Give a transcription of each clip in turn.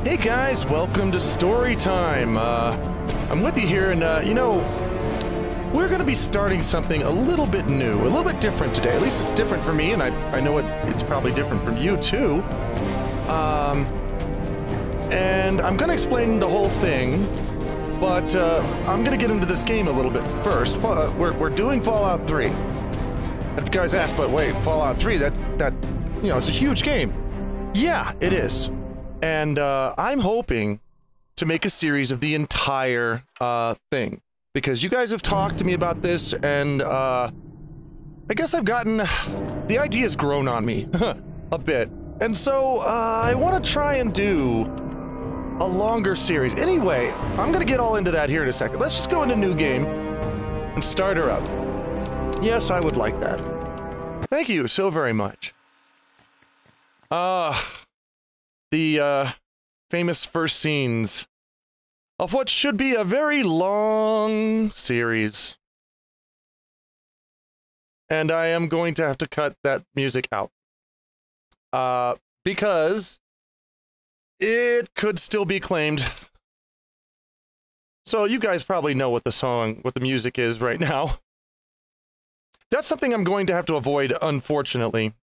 Hey guys, welcome to Story Time. I'm with you here, and you know, we're going to be starting something a little bit new, a little bit different today. At least it's different for me, and I know it's probably different from you too. And I'm going to explain the whole thing, but I'm going to get into this game a little bit first. We're doing Fallout 3. And if you guys ask, but wait, Fallout 3, that you know, it's a huge game. Yeah, it is. And I'm hoping to make a series of the entire thing, because you guys have talked to me about this, and I guess I've gotten the idea's grown on me a bit, and so I want to try and do a longer series. Anyway, I'm gonna get all into that here in a second. Let's just go into new game and start her up. Yes, I would like that. Thank you so very much. The famous first scenes of what should be a very long series. And I am going to have to cut that music out. Because it could still be claimed. So you guys probably know what the music is right now. That's something I'm going to have to avoid, unfortunately.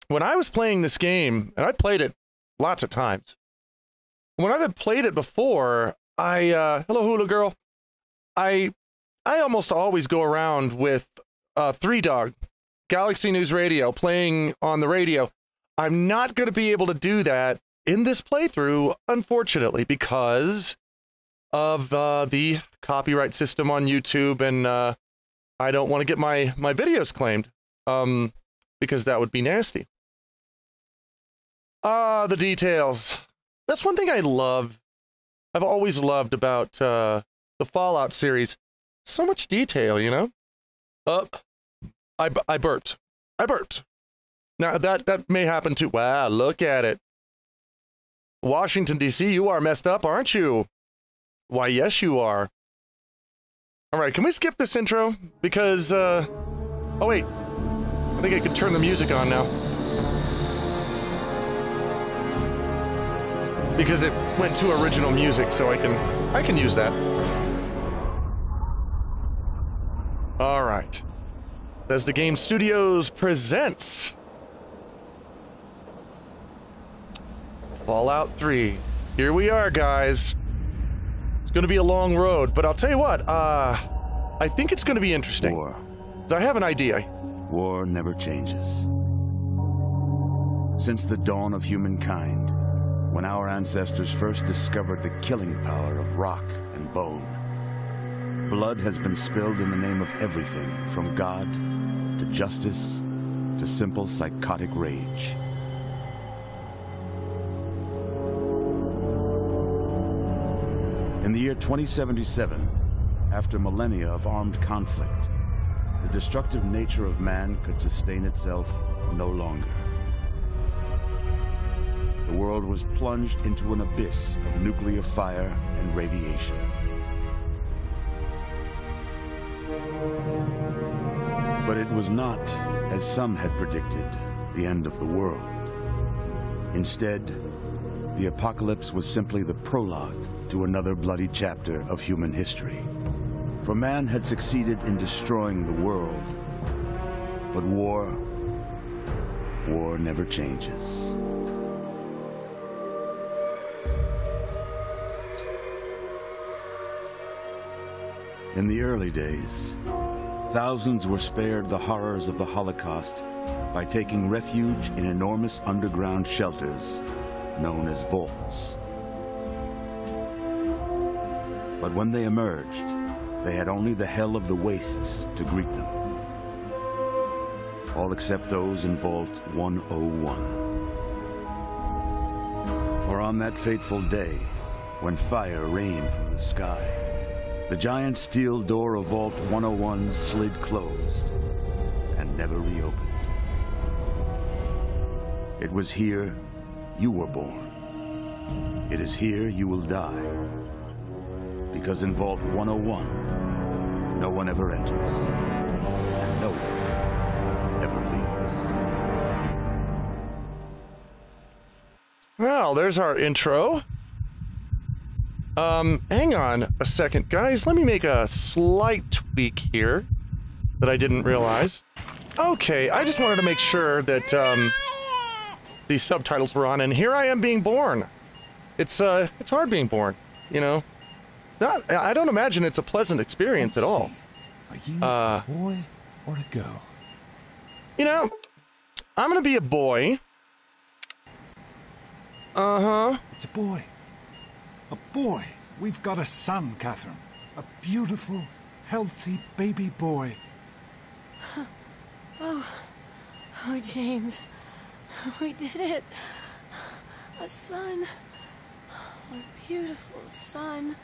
When I was playing this game, and I played it lots of times. When I've played it before, hello hula girl. I almost always go around with Three Dog, Galaxy News Radio, playing on the radio. I'm not going to be able to do that in this playthrough, unfortunately, because of the copyright system on YouTube, and I don't want to get my videos claimed, because that would be nasty. The details. That's one thing I love. I've always loved about the Fallout series. So much detail, you know? I burped. I burped. Now, that may happen too. Wow, look at it. Washington, D.C., you are messed up, aren't you? Why, yes, you are. All right, can we skip this intro? Because, oh, wait. I think I could turn the music on now. Because it went to original music, so I can use that. All right. As the Game Studios presents Fallout 3. Here we are, guys. It's going to be a long road, but I'll tell you what, I think it's going to be interesting. War. I have an idea. War never changes. Since the dawn of humankind, when our ancestors first discovered the killing power of rock and bone, blood has been spilled in the name of everything from God to justice to simple psychotic rage. In the year 2077, after millennia of armed conflict, the destructive nature of man could sustain itself no longer. The world was plunged into an abyss of nuclear fire and radiation. But it was not, as some had predicted, the end of the world. Instead, the apocalypse was simply the prologue to another bloody chapter of human history. For man had succeeded in destroying the world, but war never changes. In the early days, thousands were spared the horrors of the Holocaust by taking refuge in enormous underground shelters known as vaults. But when they emerged, they had only the hell of the wastes to greet them. All except those in Vault 101. For on that fateful day, when fire rained from the sky, the giant steel door of Vault 101 slid closed and never reopened. It was here you were born. It is here you will die. Because in Vault 101, no one ever enters, and no one ever leaves. Well, there's our intro. Hang on a second, guys. Let me make a slight tweak here that I didn't realize. Okay, I just wanted to make sure that, the subtitles were on, and here I am being born. It's hard being born, you know? I don't imagine it's a pleasant experience at all. Are you a boy or a girl? You know, I'm gonna be a boy. Uh-huh. It's a boy. A boy. We've got a son, Catherine. A beautiful, healthy baby boy. Oh, James. We did it. A son. A beautiful son.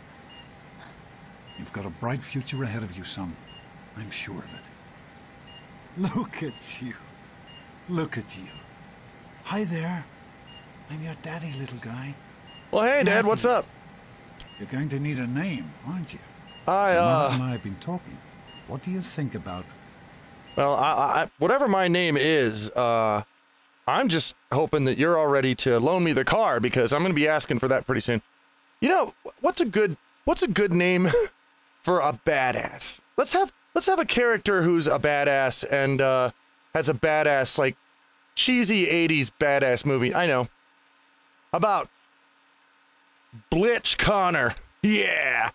You've got a bright future ahead of you, son. I'm sure of it. Look at you. Look at you. Hi there. I'm your daddy, little guy. Well, hey, Dad, what's up? You're going to need a name, aren't you? Amata and I have been talking. What do you think about... Well, whatever my name is, I'm just hoping that you're all ready to loan me the car, because I'm going to be asking for that pretty soon. You know, what's a good name for a badass? Let's have a character who's a badass and has a badass, like, cheesy 80s badass movie. I know. About Blitch Connor. Yeah.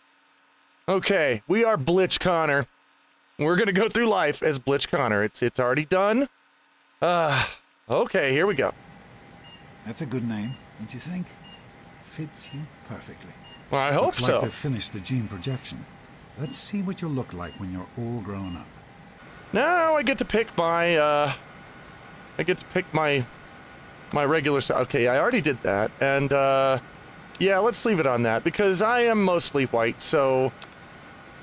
Okay, we are Blitch Connor. We're gonna go through life as Blitch Connor. It's already done. Okay, here we go. That's a good name, don't you think? Fits you perfectly. Well, I hope Looks so. like they've finished the gene projection. Let's see what you'll look like when you're all grown up. Now I get to pick my, my regular style. Okay, I already did that. And, yeah, let's leave it on that, because I am mostly white, so...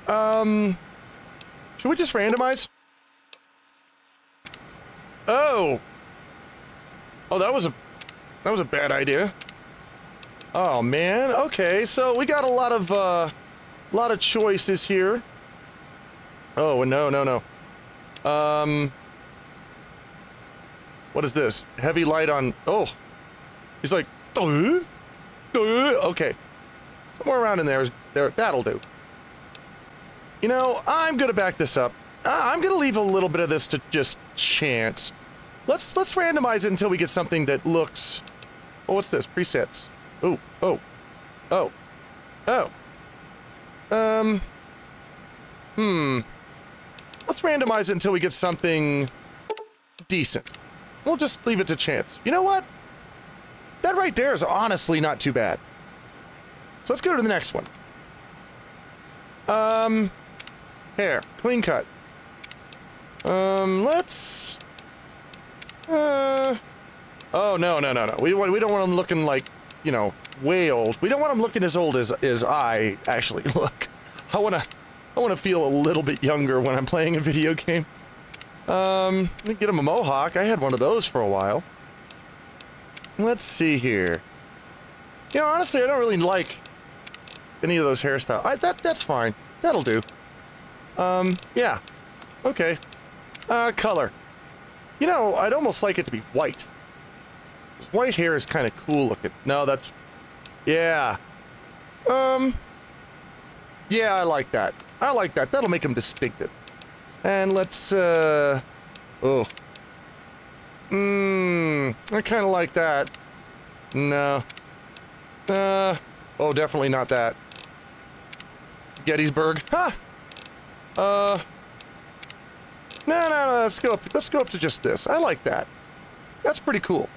should we just randomize? Oh! Oh, that was a bad idea. Oh, man. Okay, so we got a lot of choices here. Oh, no. What is this? Heavy light on... Oh! He's like... Okay. Somewhere around in there, that'll do. You know, I'm gonna back this up. I'm gonna leave a little bit of this to just chance. Let's randomize it until we get something that looks... Oh, what's this? Presets. Oh. Let's randomize it until we get something decent. We'll just leave it to chance. You know what? That right there is honestly not too bad. So let's go to the next one. Hair. Clean cut. Let's... Oh, no. We don't want him looking like, you know, way old. We don't want him looking as old as I actually look. I wanna feel a little bit younger when I'm playing a video game. Let me get him a mohawk. I had one of those for a while. Let's see here. You know, honestly, I don't really like any of those hairstyles. That's fine. That'll do. Yeah. Okay. Color. You know, I'd almost like it to be white. White hair is kind of cool looking. No, that's... Yeah. Yeah, I like that. That'll make him distinctive. And let's, Oh. I kind of like that. No. Oh, definitely not that. Gettysburg. Ha! No, let's go up to just this. I like that. That's pretty cool.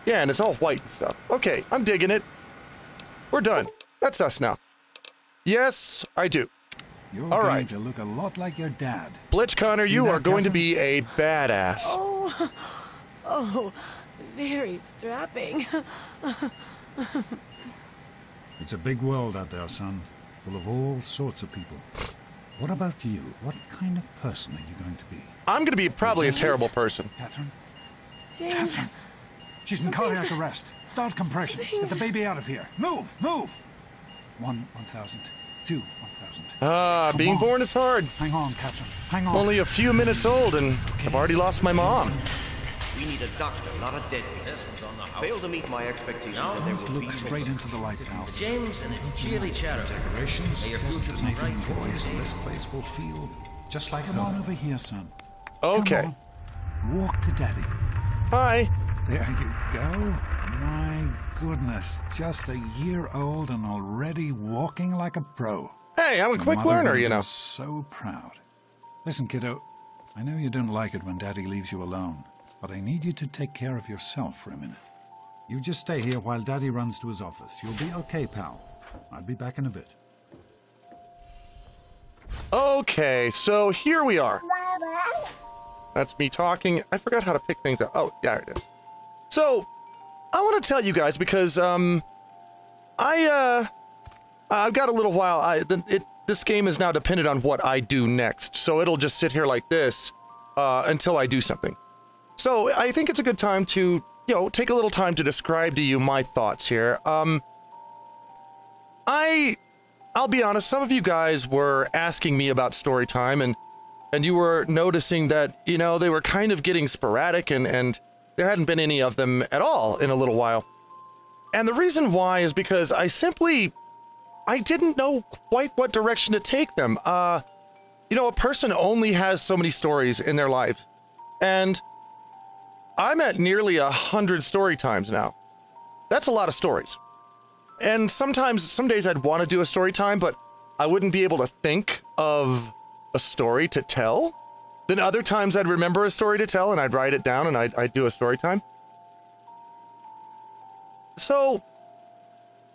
Yeah, and it's all white and stuff. Okay, I'm digging it. We're done. That's us now. Yes, I do. You're all going right. to look a lot like your dad. Blitch Connor, you are going to be a badass. Oh, very strapping. It's a big world out there, son. Full of all sorts of people. What about you? What kind of person are you going to be? I'm going to be probably a terrible person. Catherine? James. Catherine! She's in cardiac arrest. Start compression. Get the baby out of here. Move! 1,000. 2,000. Being born is hard. Hang on, Catherine. Hang on. I'm only a few minutes old and I've already lost my mom. We need a doctor, not a deadbeat. This one's on the house. Fail to meet my expectations, No. and there Don't will be look straight into the light, pal. James and his chili cheddar. Decorations, May your future be bright. employees, and this place will feel just like home. Come on over here, son. Okay. Come on. Walk to Daddy. Hi. There you go. My goodness, just a year old and already walking like a pro. Hey, I'm a quick Mother learner, will you be know. So proud. Listen, kiddo, I know you don't like it when Daddy leaves you alone, but I need you to take care of yourself for a minute. You just stay here while Daddy runs to his office. You'll be okay, pal. I'll be back in a bit. Okay, so here we are. That's me talking. I forgot how to pick things up. Oh, yeah, it is. So, I want to tell you guys because, I've got a little while. This game is now dependent on what I do next, so it'll just sit here like this until I do something. So, I think it's a good time to, take a little time to describe to you my thoughts here. I'll be honest, some of you guys were asking me about story time, and you were noticing that, they were kind of getting sporadic, and there hadn't been any of them at all in a little while. And the reason why is because I didn't know quite what direction to take them. A person only has so many stories in their life, and I'm at nearly 100 story times now. That's a lot of stories. And some days I'd want to do a story time, but I wouldn't be able to think of a story to tell. Then other times I'd remember a story to tell and I'd write it down and I'd do a story time. So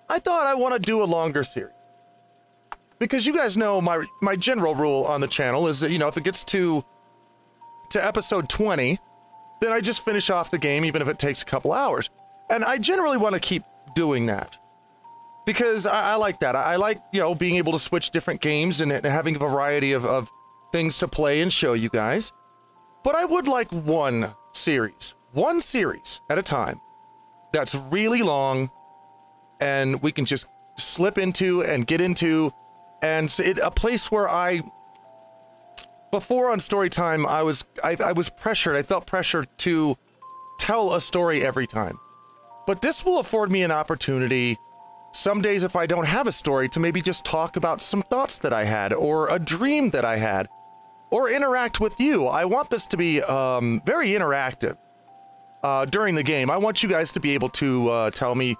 I thought I want to do a longer series. Because you guys know my general rule on the channel is that, if it gets to episode 20, then I just finish off the game even if it takes a couple hours. And I generally want to keep doing that. Because I like that. I like, being able to switch different games and having a variety of things to play and show you guys. But I would like one series at a time that's really long and we can just slip into and get into, and a place where before on Storytime, I was pressured. I felt pressured to tell a story every time. But this will afford me an opportunity some days, if I don't have a story, to maybe just talk about some thoughts that I had, or a dream that I had, or interact with you. I want this to be very interactive during the game. I want you guys to be able to tell me,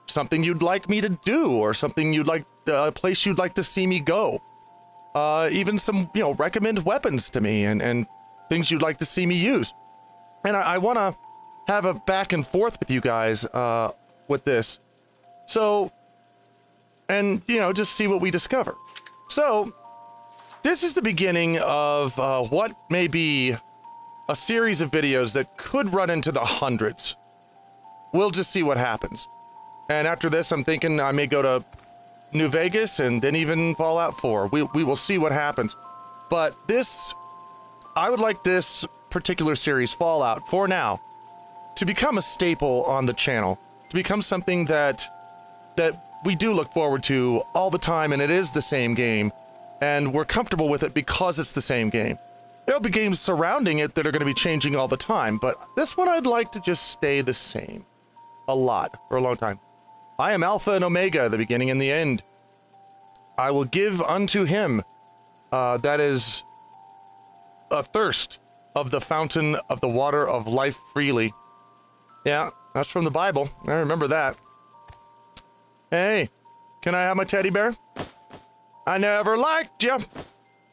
something you'd like me to do, or something a place you'd like to see me go. Even some, recommend weapons to me and things you'd like to see me use. And I want to have a back and forth with you guys with this. So, and, just see what we discover. So, this is the beginning of what may be a series of videos that could run into the hundreds. We'll just see what happens. And after this, I'm thinking I may go to New Vegas and then even Fallout 4. We will see what happens. But I would like this particular series, Fallout, for now, to become a staple on the channel. To become something that we do look forward to all the time, and it is the same game, and we're comfortable with it because it's the same game. There'll be games surrounding it that are going to be changing all the time, but this one I'd like to just stay the same. A lot, for a long time. I am Alpha and Omega, the beginning and the end. I will give unto him, that is a thirst of the fountain of the water of life freely. Yeah, that's from the Bible. I remember that. Hey, can I have my teddy bear? I never liked you.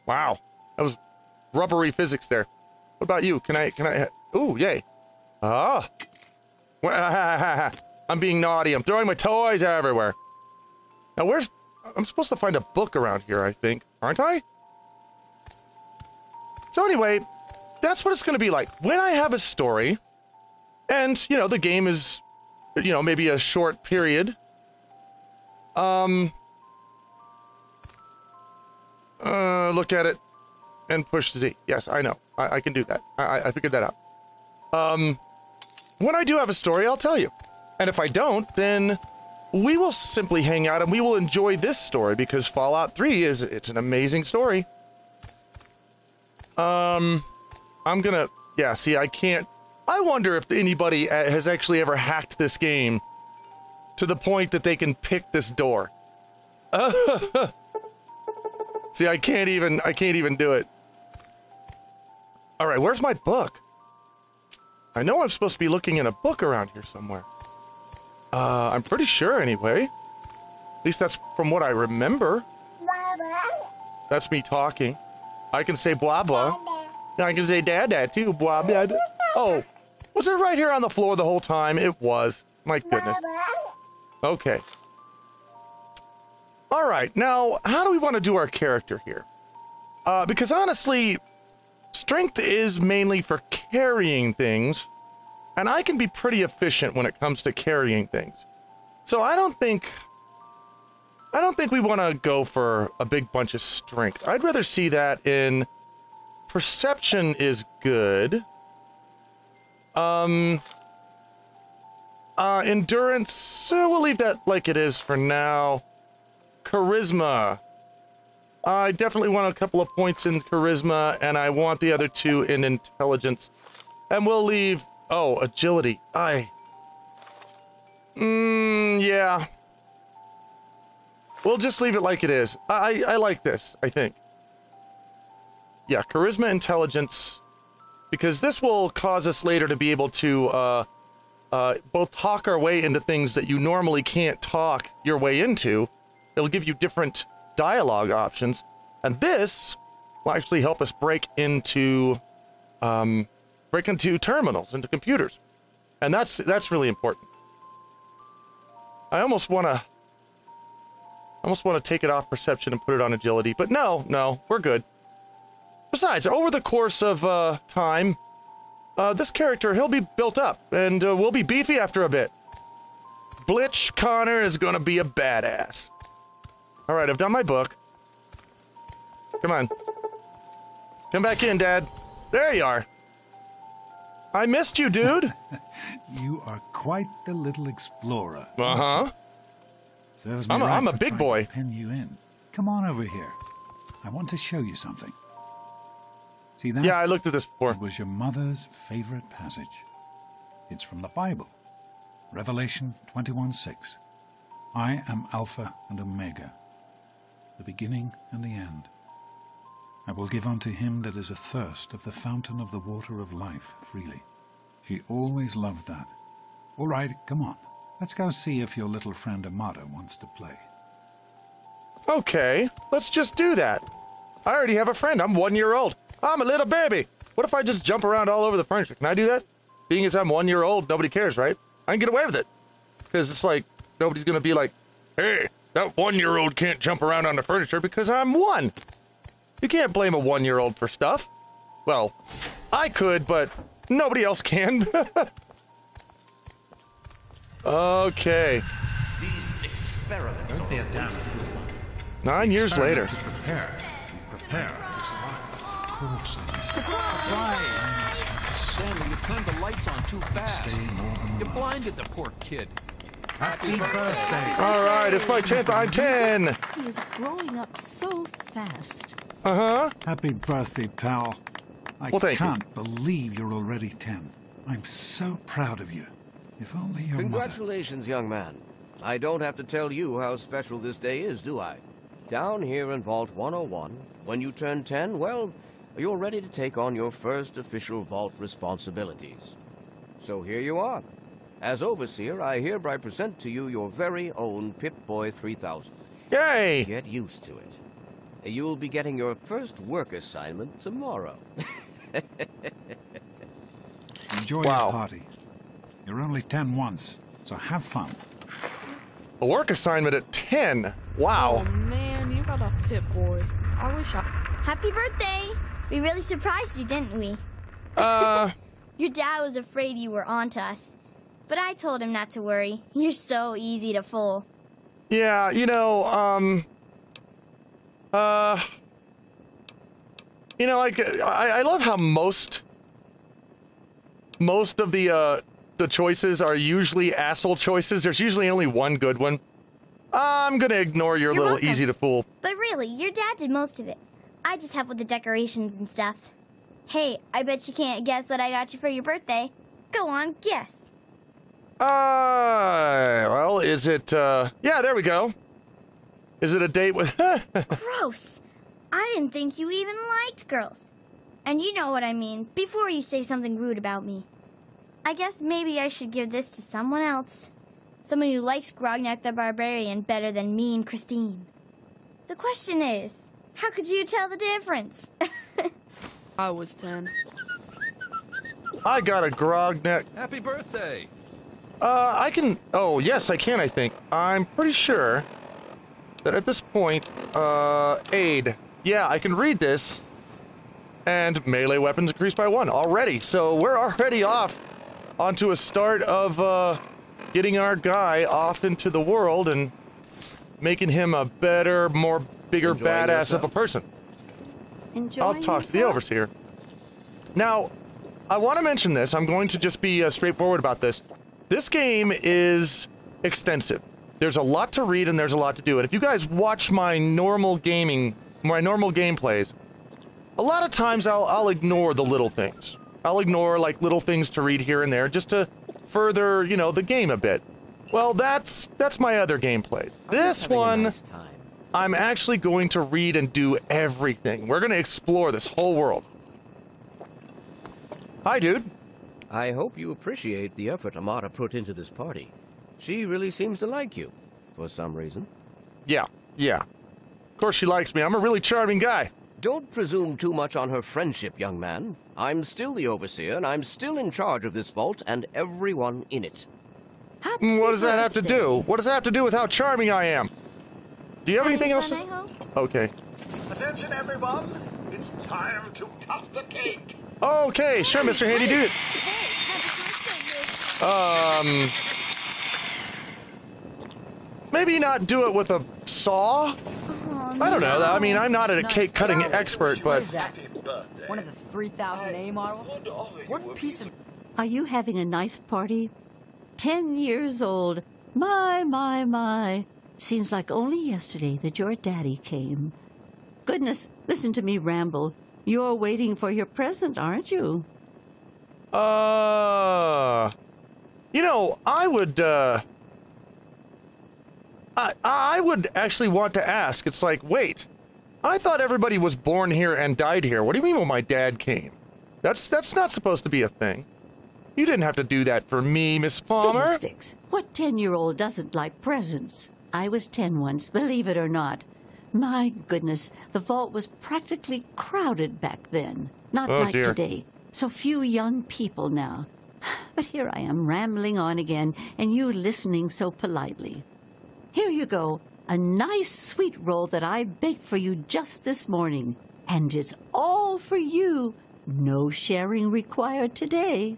Wow, that was rubbery physics there. What about you? Can I? Ooh, yay. Ah. I'm being naughty. I'm throwing my toys everywhere. Now, I'm supposed to find a book around here, I think. Aren't I? So anyway, that's what it's going to be like. When I have a story, and, the game is, maybe a short period. Look at it and push Z. Yes, I know. I can do that. I figured that out. When I do have a story, I'll tell you. And if I don't, then we will simply hang out and we will enjoy this story because Fallout 3 it's an amazing story. I'm gonna, yeah, see, I can't I wonder if anybody has actually ever hacked this game to the point that they can pick this door. See, I can't even do it. All right, where's my book? I know I'm supposed to be looking in a book around here somewhere. I'm pretty sure anyway. At least that's from what I remember. That's me talking. I can say blah blah. I can say dad too, blah blah. Oh, was it right here on the floor the whole time? It was. My goodness. Okay. All right, now, how do we want to do our character here? Because honestly, strength is mainly for carrying things, and I can be pretty efficient when it comes to carrying things. So I don't think we want to go for a big bunch of strength. I'd rather see that in perception is good. Endurance, we'll leave that like it is for now. Charisma. I definitely want a couple of points in charisma, and I want the other two in intelligence. And we'll leave... Oh, agility. Yeah. We'll just leave it like it is. I like this, I think. Yeah, charisma, intelligence. Because this will cause us later to be able to both talk our way into things that you normally can't talk your way into. It'll give you different dialogue options. And this will actually help us break into terminals, into computers. And that's really important. I almost want to take it off perception and put it on agility, but no, we're good. Besides, over the course of time, this character, he'll be built up, and we'll be beefy after a bit. Blitch Connor is gonna be a badass. All right, I've done my book. Come on. Come back in, Dad. There you are. I missed you, dude. You are quite the little explorer. Uh-huh. I'm a big boy. Pen you in. Come on over here. I want to show you something. See that? Yeah, I looked at this before. It was your mother's favorite passage. It's from the Bible. Revelation 21:6. I am Alpha and Omega, the beginning and the end. I will give unto him that is athirst of the fountain of the water of life freely. She always loved that. All right, come on. Let's go see if your little friend Amata wants to play. Okay, let's just do that. I already have a friend. I'm 1 year old. I'm a little baby. What if I just jump around all over the furniture? Can I do that? Being as I'm 1 year old, nobody cares, right? I can get away with it. Because it's like, nobody's going to be like, hey, that 1 year old can't jump around on the furniture because I'm one. You can't blame a 1 year old for stuff. Well, I could, but nobody else can. Okay. These experiments are done. 9 years later. Prepare. Stanley, you turned the lights on too fast. You blinded the poor kid. Happy birthday. All right, it's my 10th. I'm 10. He is growing up so fast. Uh-huh. Happy birthday, pal. I Well, thank you. can't believe you're already 10. I'm so proud of you. If only your mother... Congratulations, young man. I don't have to tell you how special this day is, do I? Down here in Vault 101, when you turn 10, well, you're ready to take on your first official Vault responsibilities. So here you are. As Overseer, I hereby present to you your very own Pip-Boy 3000. Yay! Get used to it. You'll be getting your first work assignment tomorrow. Enjoy Wow. your party. You're only 10 once, so have fun. A work assignment at 10. Wow. Oh man, you got a Pip-Boy. I wish I... Happy birthday! We really surprised you, didn't we? Your dad was afraid you were onto us. But I told him not to worry. You're so easy to fool. Yeah, you know, you know, I love how most of the choices are usually asshole choices. There's usually only one good one. I'm gonna ignore your You're little welcome. easy to fool. But really, your dad did most of it. I just helped with the decorations and stuff. Hey, I bet you can't guess what I got you for your birthday. Go on, guess. Well, is it, yeah, there we go. Is it a date with... Gross. I didn't think you even liked girls. And you know what I mean, before you say something rude about me. I guess maybe I should give this to someone else. Someone who likes Grognak the Barbarian better than me and Christine. The question is, how could you tell the difference? I was 10. I got a Grognak. Happy birthday! I can... Oh, yes, I can, I think. I'm pretty sure that at this point, aid. Yeah, I can read this. And melee weapons increased by 1 already. So we're already off onto a start of, getting our guy off into the world and making him a better, bigger badass of a person. I'll talk to the overseer. Now, I want to mention this. I'm going to just be straightforward about this. This game is extensive. There's a lot to read and there's a lot to do. And if you guys watch my normal gameplays, a lot of times I'll ignore the little things. I'll ignore like little things to read here and there just to further, you know, the game a bit. Well, that's my other gameplays. This one, I'm actually going to read and do everything. We're going to explore this whole world. Hi, dude. I hope you appreciate the effort Amata put into this party. She really seems to like you, for some reason. Yeah. Of course she likes me. I'm a really charming guy. Don't presume too much on her friendship, young man. I'm still the overseer, and I'm still in charge of this vault and everyone in it. What does that have to do? What does that have to do with how charming I am? Do you have anything else? Okay. Attention, everyone. It's time to cut the cake. Okay, sure, Mr. Handy Dude. Maybe not do it with a saw? I don't know. I mean, I'm not a cake cutting expert, but... What is that? One of the 3000A models? What piece of... Are you having a nice party? 10 years old. My. Seems like only yesterday that your daddy came. Goodness, listen to me ramble. You're waiting for your present, aren't you? You know, I would, I would actually want to ask. It's like, wait, I thought everybody was born here and died here. What do you mean when my dad came? That's not supposed to be a thing. You didn't have to do that for me, Miss Palmer. Fiddlesticks. What 10-year-old doesn't like presents? I was 10 once, believe it or not. My goodness, the vault was practically crowded back then. Not like today. So few young people now. But here I am rambling on again, and you listening so politely. Here you go, a nice sweet roll that I baked for you just this morning. And it's all for you. No sharing required today.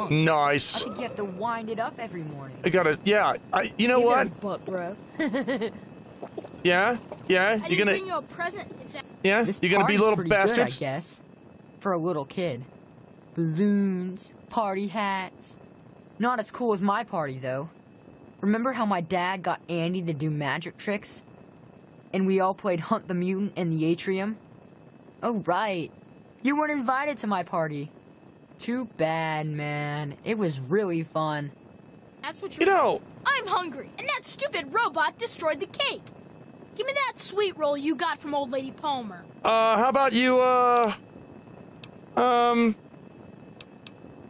Nice. I think you have to wind it up every morning. I gotta, yeah, you know what? Butt breath. Yeah? You're gonna... bring you a present if that... Yeah? This You're gonna be little party's pretty bastards? good, I guess. For a little kid. Balloons, party hats. Not as cool as my party, though. Remember how my dad got Andy to do magic tricks? And we all played Hunt the Mutant in the atrium? Oh, right. You weren't invited to my party. Too bad, man. It was really fun. That's what you know. I'm hungry, and that stupid robot destroyed the cake. Give me that sweet roll you got from old lady Palmer. How about you,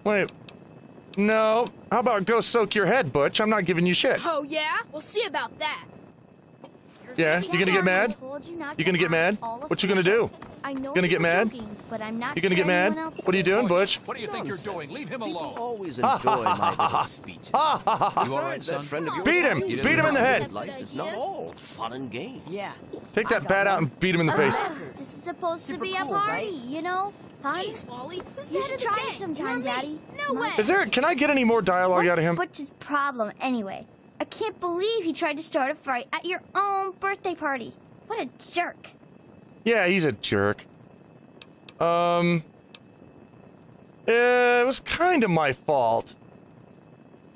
wait. No. How about go soak your head, Butch? I'm not giving you shit. Oh, yeah? We'll see about that. Yeah? You gonna get mad? You gonna get mad? What you gonna do? You gonna get mad? You gonna get mad? What are you doing, Butch? What do you think you're doing? Leave him alone. People always enjoy my little speeches. You all right, son? Beat him! Beat him in the head! Life is not all fun and games. Yeah. Take that bat out and beat him in the face. This is supposed to be a party, you know? Fun. Jeez, Wally. Who's You that should in the try it gang? sometime, Daddy. No way. Is there? Can I get any more dialogue out of him? What's Butch's problem, anyway? I can't believe he tried to start a fight at your own birthday party. What a jerk. Yeah, he's a jerk. It was kind of my fault.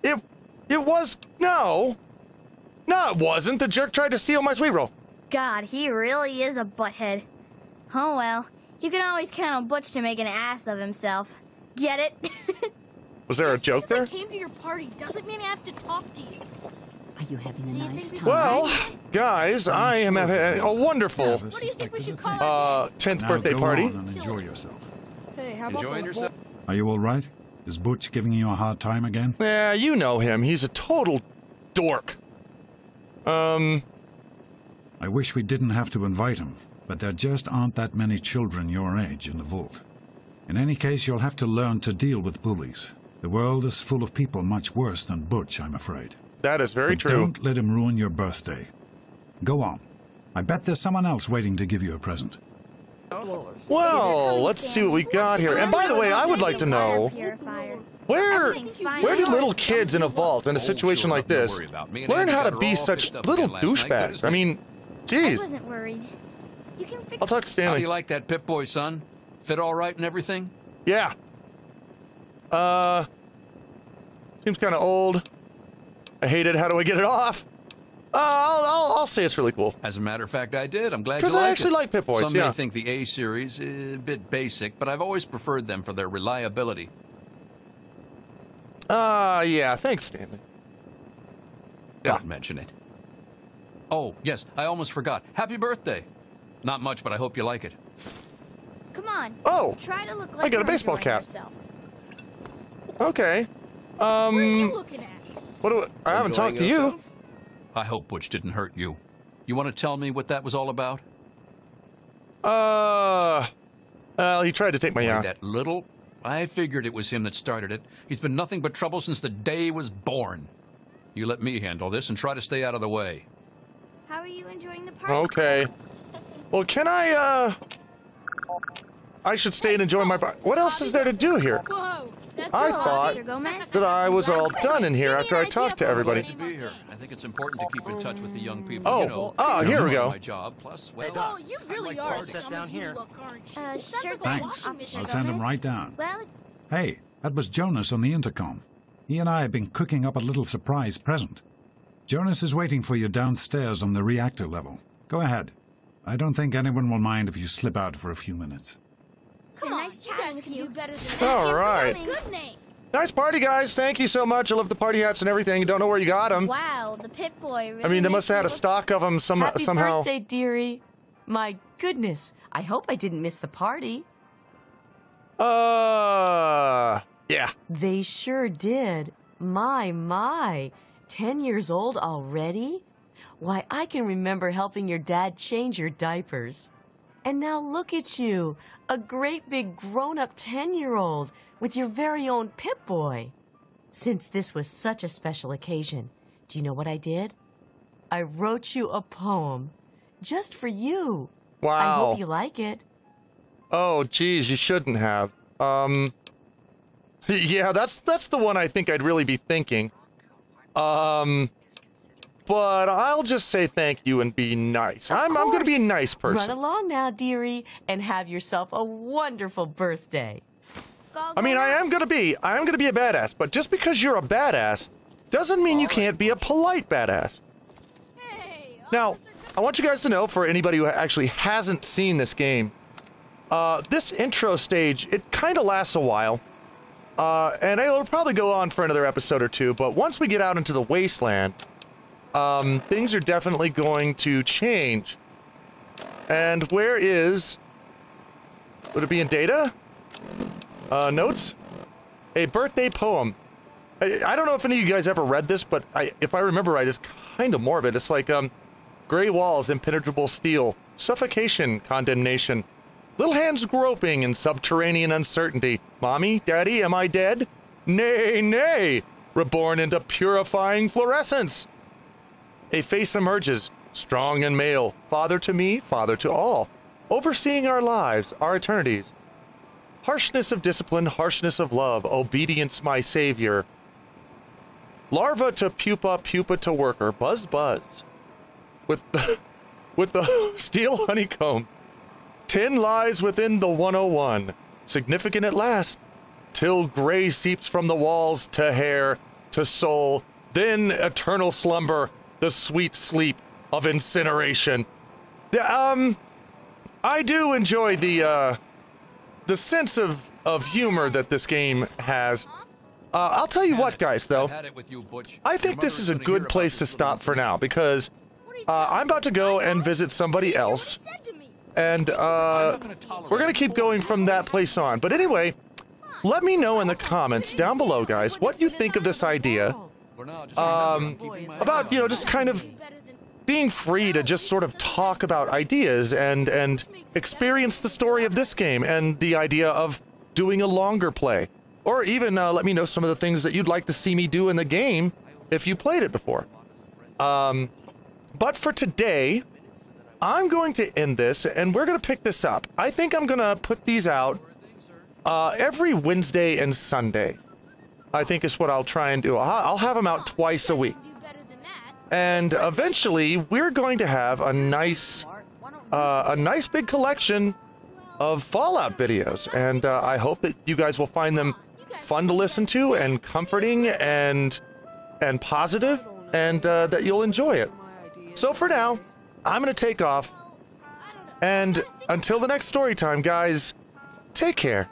It was... No, it wasn't. The jerk tried to steal my sweet roll. God, he really is a butthead. Oh well, you can always count on Butch to make an ass of himself. Get it? Was there a Just joke because there? I came to your party doesn't mean I have to talk to you. Are you having a nice time? Well, guys, I am having a wonderful What do you think we should call our 10th Now birthday go party. on and enjoy yourself. Hey, how about Enjoying yourself? Are you all right? Is Butch giving you a hard time again? Yeah, you know him. He's a total dork. I wish we didn't have to invite him, but there just aren't that many children your age in the vault. In any case, you'll have to learn to deal with bullies. The world is full of people much worse than Butch, I'm afraid. That is very But true. Don't let him ruin your birthday. Go on. I bet there's someone else waiting to give you a present. Well, let's see what we got here. And by the way, I would like to know, where do little kids in a vault in a situation like this learn how to be such little douchebags? I mean, I jeez. wasn't worried. You can fix I'll talk to How do Stanley. you like that Pip-Boy, son? Fit all right and everything? Yeah. Seems kind of old. I hate it. How do I get it off? I'll say it's really cool. As a matter of fact, I did. I'm glad you Because like I actually it. like Pip Boys, Some yeah. may think the A series is a bit basic, but I've always preferred them for their reliability. Yeah, thanks, Stanley. Don't mention it. Oh, yes, I almost forgot. Happy birthday. Not much, but I hope you like it. Come on. Oh, Try to look like I got a you're baseball enjoying cap. yourself. Okay. What are you looking at? What do I haven't Enjoying talked to you. yourself? I hope Butch didn't hurt you. You want to tell me what that was all about? Well, he tried to take my Why, yacht. that little... I figured it was him that started it. He's been nothing but trouble since the day he was born. You let me handle this and try to stay out of the way. How are you enjoying the party? Okay. Well, can I should stay and enjoy my... What else is there to do here? Whoa, that's I a lot. thought Mr. Gomez? that I was all done in here Give me after an I idea talked to for everybody. what To be here. I think it's important to keep in touch with the young people. Oh, you know, here we it's go. My job, plus, well, Oh, you really like are parties. as dumb as you look, aren't you? Sure Sounds like a thing. washing machine. I'll send him right down. Well, Hey, that was Jonas on the intercom. He and I have been cooking up a little surprise present. Jonas is waiting for you downstairs on the reactor level. Go ahead. I don't think anyone will mind if you slip out for a few minutes. Come been on, nice you chatting guys with can you. do better than that. All right. Good name. Nice party, guys. Thank you so much. I love the party hats and everything. Don't know where you got them. wow, the Pip Boy really I mean, they must have had a makes you stock of them Happy somehow. birthday, dearie. My goodness, I hope I didn't miss the party. Yeah. They sure did. My. 10 years old already? Why, I can remember helping your dad change your diapers. And now look at you, a great big grown-up 10-year-old with your very own Pip-Boy. Since this was such a special occasion, do you know what I did? I wrote you a poem just for you. I Wow. hope you like it. Oh, geez, you shouldn't have. Yeah, that's the one I think I'd really be thinking. But I'll just say thank you and be nice. I'm gonna be a nice Run person. along now, dearie, and have yourself a wonderful birthday. I mean, I am gonna be a badass, but just because you're a badass doesn't mean you can't be a polite badass. Now, I want you guys to know, for anybody who actually hasn't seen this game, this intro stage, it kind of lasts a while. And it'll probably go on for another episode or two, but once we get out into the wasteland, things are definitely going to change. And where is... Would it be in data? Notes? A birthday poem. I don't know if any of you guys ever read this, but if I remember right, it's kind of morbid. It's like, gray walls, impenetrable steel, suffocation, condemnation, little hands groping in subterranean uncertainty. Mommy, Daddy, am I dead? Nay, nay, reborn into purifying fluorescence. A face emerges, strong and male, father to me, father to all, overseeing our lives, our eternities. Harshness of discipline, harshness of love, obedience my savior. Larva to pupa, pupa to worker, buzz buzz. With the steel honeycomb. 10 lies within the 101, significant at last, till gray seeps from the walls to hair, to soul, then eternal slumber, the sweet sleep of incineration. I do enjoy the sense of humor that this game has. I'll tell you what, guys, though. Had it with you, Butch. I think this is a good place to stop for now, because I'm about to go and visit somebody else. And we're going to keep going from that place on. But anyway, let me know in the comments down below, guys, what you think of this idea. About, you know, just kind of being free to just sort of talk about ideas and experience the story of this game and the idea of doing a longer play. Or even let me know some of the things that you'd like to see me do in the game if you played it before. But for today, I'm going to end this and we're going to pick this up. I think I'm going to put these out every Wednesday and Sunday. I think is what I'll try and do. I'll have them out twice a week. And eventually, we're going to have a nice big collection of Fallout videos. And I hope that you guys will find them fun to listen to and comforting and positive, and that you'll enjoy it. So for now, I'm going to take off. And until the next story time, guys, take care.